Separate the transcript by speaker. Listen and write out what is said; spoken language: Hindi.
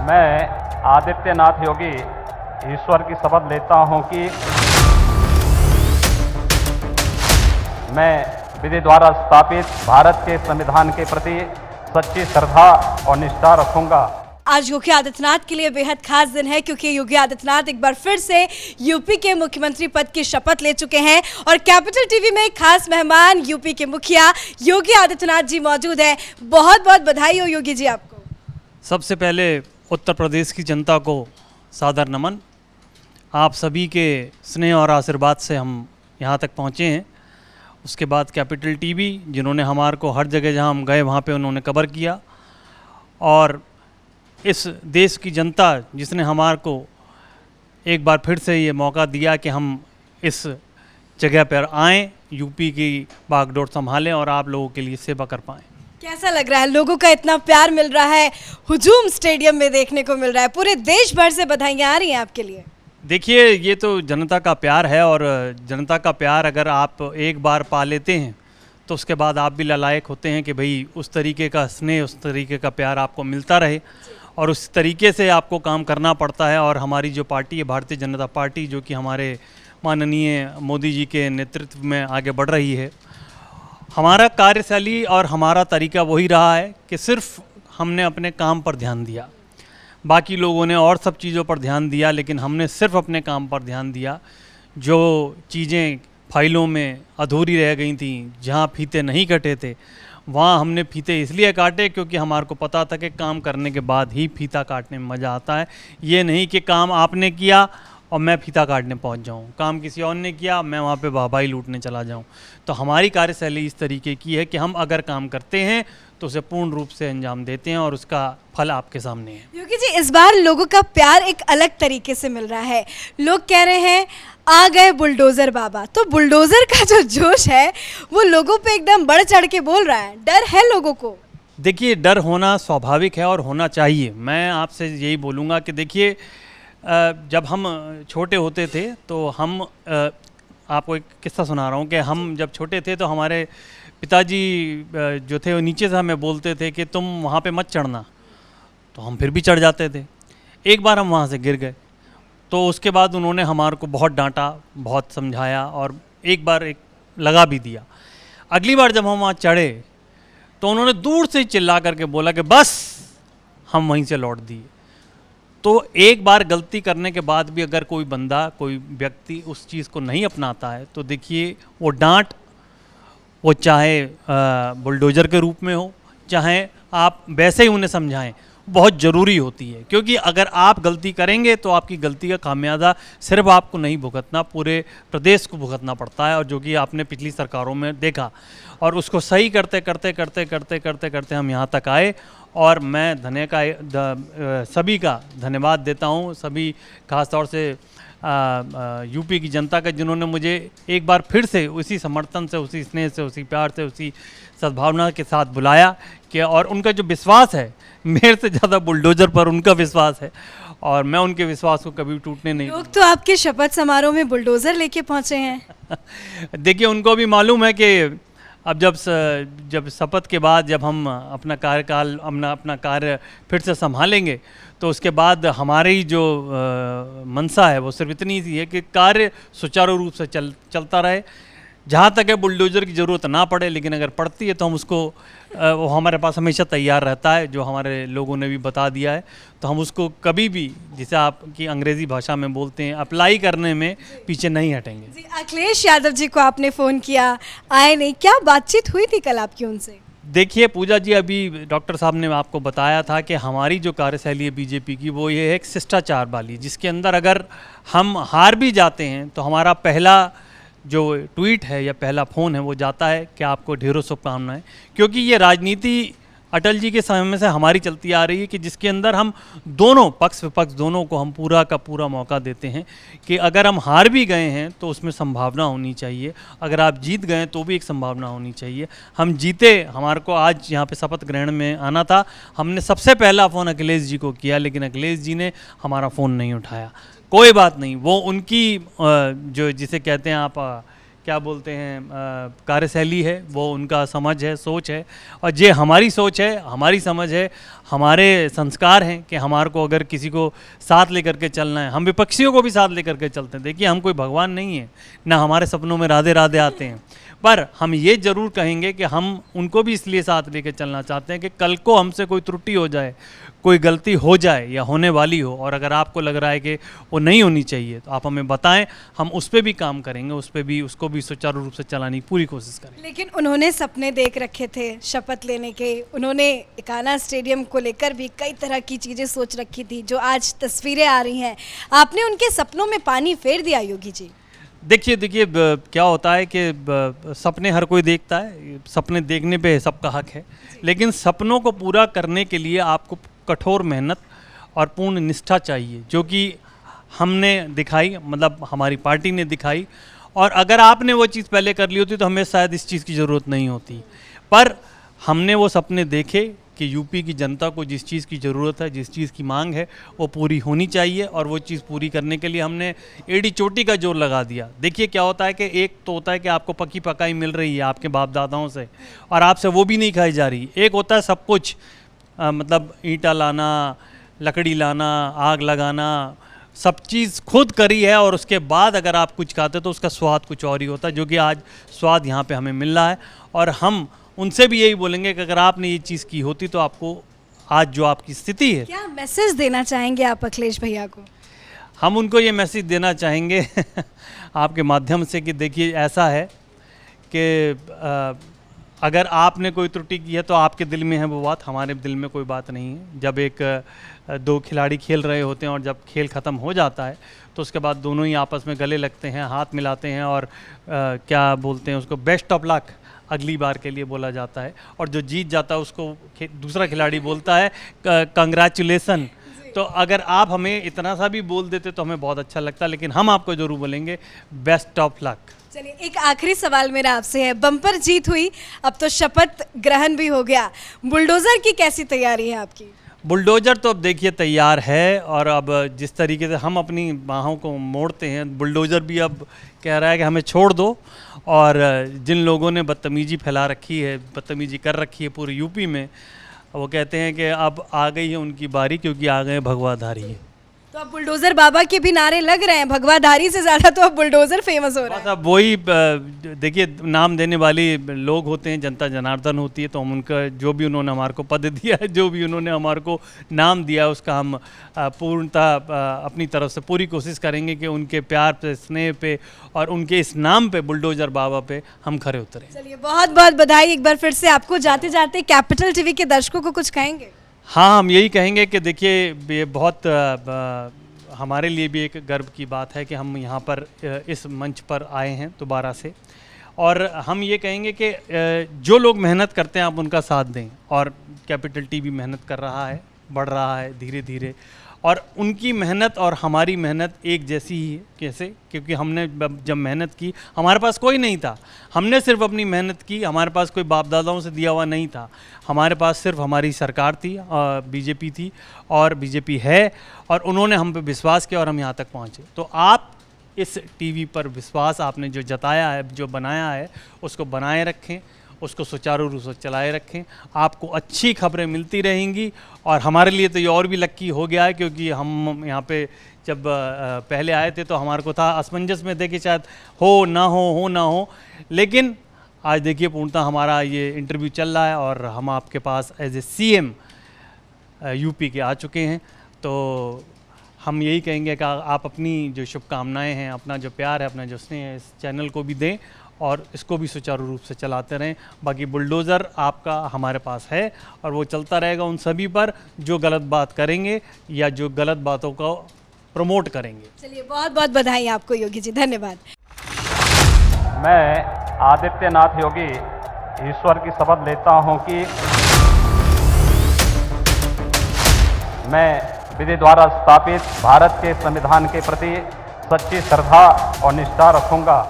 Speaker 1: मैं आदित्यनाथ योगी ईश्वर की शपथ लेता हूं कि मैं विधि द्वारा स्थापित भारत के संविधान के प्रति सच्ची श्रद्धा और निष्ठा रखूंगा।
Speaker 2: आज योगी आदित्यनाथ के लिए बेहद खास दिन है क्योंकि योगी आदित्यनाथ एक बार फिर से यूपी के मुख्यमंत्री पद की शपथ ले चुके हैं और कैपिटल टीवी में एक खास मेहमान यूपी के मुखिया योगी आदित्यनाथ जी मौजूद हैं। बहुत बहुत बधाई हो योगी जी आपको।
Speaker 3: सबसे पहले उत्तर प्रदेश की जनता को सादर नमन। आप सभी के स्नेह और आशीर्वाद से हम यहाँ तक पहुँचे हैं। उसके बाद कैपिटल टीवी जिन्होंने हमारे को हर जगह जहाँ हम गए वहाँ पे उन्होंने कवर किया, और इस देश की जनता जिसने हमारे को एक बार फिर से ये मौका दिया कि हम इस जगह पर आएँ, यूपी की बागडोर संभालें और आप लोगों के लिए सेवा कर पाएँ।
Speaker 2: कैसा लग रहा है? लोगों का इतना प्यार मिल रहा है, हुजूम स्टेडियम में देखने को मिल रहा है, पूरे देश भर से बधाइयाँ आ रही हैं आपके लिए।
Speaker 3: देखिए, ये तो जनता का प्यार है, और जनता का प्यार अगर आप एक बार पा लेते हैं तो उसके बाद आप भी लायक होते हैं कि भाई उस तरीके का स्नेह, उस तरीके का प्यार आपको मिलता रहे, और उस तरीके से आपको काम करना पड़ता है। और हमारी जो पार्टी है भारतीय जनता पार्टी, जो कि हमारे माननीय मोदी जी के नेतृत्व में आगे बढ़ रही है, हमारा कार्यशैली और हमारा तरीका वही रहा है कि सिर्फ हमने अपने काम पर ध्यान दिया। बाकी लोगों ने और सब चीज़ों पर ध्यान दिया, लेकिन हमने सिर्फ अपने काम पर ध्यान दिया। जो चीज़ें फाइलों में अधूरी रह गई थी, जहाँ फीते नहीं कटे थे, वहाँ हमने फीते इसलिए काटे क्योंकि हमारे को पता था कि काम करने के बाद ही फीता काटने में मज़ा आता है। ये नहीं कि काम आपने किया और मैं फीता काटने पहुंच जाऊं, काम किसी और ने किया मैं वहाँ पे वाहवाही लूटने चला जाऊं। तो हमारी कार्यशैली इस तरीके की है कि हम अगर काम करते हैं तो उसे पूर्ण रूप से अंजाम देते हैं, और उसका फल आपके सामने है।
Speaker 2: योगी जी, इस बार लोगों का प्यार एक अलग तरीके से मिल रहा है। लोग कह रहे हैं आ गए बुलडोजर बाबा। तो बुलडोजर का जो जोश है वो लोगों पे एकदम बढ़ चढ़ के बोल रहा है। डर है लोगों को?
Speaker 3: देखिए, डर होना स्वाभाविक है और होना चाहिए। मैं आपसे यही बोलूँगा कि देखिए, जब हम छोटे होते थे तो हम आपको एक किस्सा सुना रहा हूँ कि हम जब छोटे थे तो हमारे पिताजी जो थे वो नीचे से हमें बोलते थे कि तुम वहाँ पे मत चढ़ना, तो हम फिर भी चढ़ जाते थे। एक बार हम वहाँ से गिर गए तो उसके बाद उन्होंने हमारे को बहुत डांटा, बहुत समझाया, और एक बार एक लगा भी दिया। अगली बार जब हम वहाँ चढ़े तो उन्होंने दूर से चिल्ला करके बोला कि बस, हम वहीं से लौट दिए। तो एक बार गलती करने के बाद भी अगर कोई बंदा, कोई व्यक्ति उस चीज़ को नहीं अपनाता है तो देखिए वो डांट, वो चाहे बुलडोजर के रूप में हो, चाहे आप वैसे ही उन्हें समझाएं, बहुत ज़रूरी होती है। क्योंकि अगर आप गलती करेंगे तो आपकी गलती का खामियाजा सिर्फ आपको नहीं भुगतना, पूरे प्रदेश को भुगतना पड़ता है, और जो कि आपने पिछली सरकारों में देखा। और उसको सही करते करते करते करते करते करते हम यहाँ तक आए, और मैं सभी का धन्यवाद देता हूँ, सभी खास तौर से यूपी की जनता का, जिन्होंने मुझे एक बार फिर से उसी समर्थन से, उसी स्नेह से, उसी प्यार से, उसी सद्भावना के साथ बुलाया कि, और उनका जो विश्वास है, मेरे से ज़्यादा बुलडोजर पर उनका विश्वास है, और मैं उनके विश्वास को कभी टूटने नहीं।
Speaker 2: लोग तो आपके शपथ समारोह में बुलडोजर लेके पहुँचे हैं।
Speaker 3: देखिए, उनको भी मालूम है कि अब जब शपथ के बाद जब हम अपना कार्यकाल, अपना कार्य फिर से संभालेंगे तो उसके बाद हमारी जो मंशा है वो सिर्फ इतनी सी है कि कार्य सुचारू रूप से चलता रहे। जहाँ तक है बुलडोजर की ज़रूरत ना पड़े, लेकिन अगर पड़ती है तो हम उसको, वो हमारे पास हमेशा तैयार रहता है, जो हमारे लोगों ने भी बता दिया है। तो हम उसको कभी भी, जिसे आपकी अंग्रेज़ी भाषा में बोलते हैं, अप्लाई करने में पीछे नहीं हटेंगे।
Speaker 2: जी, अखिलेश यादव जी को आपने फ़ोन किया, आए नहीं, क्या बातचीत हुई थी कल आपकी उनसे?
Speaker 3: देखिए पूजा जी, अभी डॉक्टर साहब ने आपको बताया था कि हमारी जो कार्यशैली है बीजेपी की, वो ये है एक शिष्टाचार वाली, जिसके अंदर अगर हम हार भी जाते हैं तो हमारा पहला जो ट्वीट है या पहला फ़ोन है वो जाता है कि आपको ढेरों शुभकामनाएं। क्योंकि ये राजनीति अटल जी के समय से हमारी चलती आ रही है कि जिसके अंदर हम दोनों पक्ष विपक्ष दोनों को हम पूरा का पूरा मौका देते हैं कि अगर हम हार भी गए हैं तो उसमें संभावना होनी चाहिए, अगर आप जीत गए तो भी एक संभावना होनी चाहिए। हम जीते, हमारे को आज यहाँ पे शपथ ग्रहण में आना था, हमने सबसे पहला फ़ोन अखिलेश जी को किया, लेकिन अखिलेश जी ने हमारा फ़ोन नहीं उठाया। कोई बात नहीं, वो उनकी जो जिसे कहते हैं आप क्या बोलते हैं कार्यशैली है, वो उनका समझ है, सोच है, और ये हमारी सोच है, हमारी समझ है, हमारे संस्कार हैं कि हमारे को अगर किसी को साथ लेकर के चलना है, हम विपक्षियों को भी साथ लेकर के चलते हैं। देखिए हम कोई भगवान नहीं है, ना हमारे सपनों में राधे राधे आते हैं, पर हम ये ज़रूर कहेंगे कि हम उनको भी इसलिए साथ लेकर चलना चाहते हैं कि कल को हमसे कोई त्रुटि हो जाए, कोई गलती हो जाए या होने वाली हो, और अगर आपको लग रहा है कि वो नहीं होनी चाहिए तो आप हमें बताएं, हम उस पर भी काम करेंगे, उस पर भी, उसको भी सुचारू रूप से चलाने की पूरी कोशिश करेंगे।
Speaker 2: लेकिन उन्होंने सपने देख रखे थे शपथ लेने के, उन्होंने इकाना स्टेडियम को लेकर भी कई तरह की चीज़ें सोच रखी थी जो आज तस्वीरें आ रही हैं। आपने उनके सपनों में पानी फेर दिया योगी जी।
Speaker 3: देखिए क्या होता है कि सपने हर कोई देखता है, सपने देखने पे सबका हक है, लेकिन सपनों को पूरा करने के लिए आपको कठोर मेहनत और पूर्ण निष्ठा चाहिए, जो कि हमने दिखाई, मतलब हमारी पार्टी ने दिखाई। और अगर आपने वो चीज़ पहले कर ली होती तो हमें शायद इस चीज़ की ज़रूरत नहीं होती, पर हमने वो सपने देखे कि यूपी की जनता को जिस चीज़ की ज़रूरत है, जिस चीज़ की मांग है, वो पूरी होनी चाहिए, और वो चीज़ पूरी करने के लिए हमने एड़ी चोटी का जोर लगा दिया। देखिए क्या होता है कि एक तो होता है कि आपको पकी पकाई मिल रही है आपके बाप दादाओं से, और आपसे वो भी नहीं खाई जा रही। एक होता है सब कुछ, मतलब ईंटा लाना, लकड़ी लाना, आग लगाना, सब चीज़ खुद करी है, और उसके बाद अगर आप कुछ खाते तो उसका स्वाद कुछ और ही होता है, जो कि आज स्वाद यहाँ पे हमें मिल रहा है। और हम उनसे भी यही बोलेंगे कि अगर आपने ये चीज़ की होती तो आपको आज जो आपकी स्थिति है।
Speaker 2: क्या मैसेज देना चाहेंगे आप अखिलेश भैया को?
Speaker 3: हम उनको ये मैसेज देना चाहेंगे आपके माध्यम से कि देखिए ऐसा है कि अगर आपने कोई त्रुटि की है तो आपके दिल में है वो बात, हमारे दिल में कोई बात नहीं है। जब दो खिलाड़ी खेल रहे होते हैं और जब खेल ख़त्म हो जाता है तो उसके बाद दोनों ही आपस में गले लगते हैं, हाथ मिलाते हैं, और क्या बोलते हैं उसको, बेस्ट ऑफ लक अगली बार के लिए बोला जाता है। और जो जीत जाता है उसको दूसरा खिलाड़ी बोलता है कंग्रेचुलेसन। तो अगर आप हमें इतना सा भी बोल देते तो हमें बहुत अच्छा लगता, लेकिन हम आपको ज़रूर बोलेंगे बेस्ट ऑफ लक।
Speaker 2: चलिए एक आखिरी सवाल मेरा आपसे है, बम्पर जीत हुई, अब तो शपथ ग्रहण भी हो गया, बुलडोजर की कैसी तैयारी है आपकी?
Speaker 3: बुलडोजर तो अब देखिए तैयार है, और अब जिस तरीके से हम अपनी बाहों को मोड़ते हैं, बुलडोजर भी अब कह रहा है कि हमें छोड़ दो। और जिन लोगों ने बदतमीजी फैला रखी है, बदतमीजी कर रखी है पूरे यूपी में, वो कहते हैं कि अब आ गई है उनकी बारी, क्योंकि आ गए भगवाधारी।
Speaker 2: तो अब बुलडोजर बाबा के भी नारे लग रहे हैं, भगवाधारी से ज़्यादा तो अब बुलडोजर फेमस हो रहा है।
Speaker 3: बस अब वही देखिए नाम देने वाले लोग होते हैं, जनता जनार्दन होती है, तो हम उनका जो भी उन्होंने हमारे को पद दिया है, जो भी उन्होंने हमारे को नाम दिया है, उसका हम पूर्णतः अपनी तरफ से पूरी कोशिश करेंगे कि उनके प्यार पे, स्नेह पे और उनके इस नाम पे, बुलडोजर बाबा पे हम खरे उतरें।
Speaker 2: चलिए बहुत बहुत बधाई एक बार फिर से आपको। जाते जाते कैपिटल टीवी के दर्शकों को कुछ कहेंगे?
Speaker 3: हाँ, हम यही कहेंगे कि देखिए ये बहुत हमारे लिए भी एक गर्व की बात है कि हम यहाँ पर इस मंच पर आए हैं दोबारा से, और हम ये कहेंगे कि जो लोग मेहनत करते हैं आप उनका साथ दें, और कैपिटल टीवी मेहनत कर रहा है, बढ़ रहा है धीरे धीरे, और उनकी मेहनत और हमारी मेहनत एक जैसी ही है। कैसे? क्योंकि हमने जब मेहनत की, हमारे पास कोई नहीं था, हमने सिर्फ अपनी मेहनत की, हमारे पास कोई बाप दादाओं से दिया हुआ नहीं था, हमारे पास सिर्फ हमारी सरकार थी, बीजेपी थी, और बीजेपी है, और उन्होंने हम पे विश्वास किया और हम यहाँ तक पहुँचे। तो आप इस टीवी पर विश्वास आपने जो जताया है, जो बनाया है, उसको बनाए रखें, उसको सुचारू रूप से चलाए रखें, आपको अच्छी खबरें मिलती रहेंगी। और हमारे लिए तो ये और भी लक्की हो गया है, क्योंकि हम यहाँ पे जब पहले आए थे तो हमारे को था असमंजस में थे कि शायद हो ना हो, लेकिन आज देखिए पूर्णतः हमारा ये इंटरव्यू चल रहा है और हम आपके पास एज ए CM यूपी के आ चुके हैं। तो हम यही कहेंगे कि आप अपनी जो शुभकामनाएं हैं, अपना जो प्यार है, अपना जो स्नेह है, इस चैनल को भी दें और इसको भी सुचारू रूप से चलाते रहें। बाकी बुलडोज़र आपका हमारे पास है और वो चलता रहेगा उन सभी पर जो गलत बात करेंगे या जो गलत बातों को प्रमोट करेंगे।
Speaker 2: चलिए बहुत बहुत बधाई आपको योगी जी, धन्यवाद।
Speaker 1: मैं आदित्यनाथ योगी ईश्वर की शपथ लेता हूं कि मैं विधि द्वारा स्थापित भारत के संविधान के प्रति सच्ची श्रद्धा और निष्ठा रखूंगा।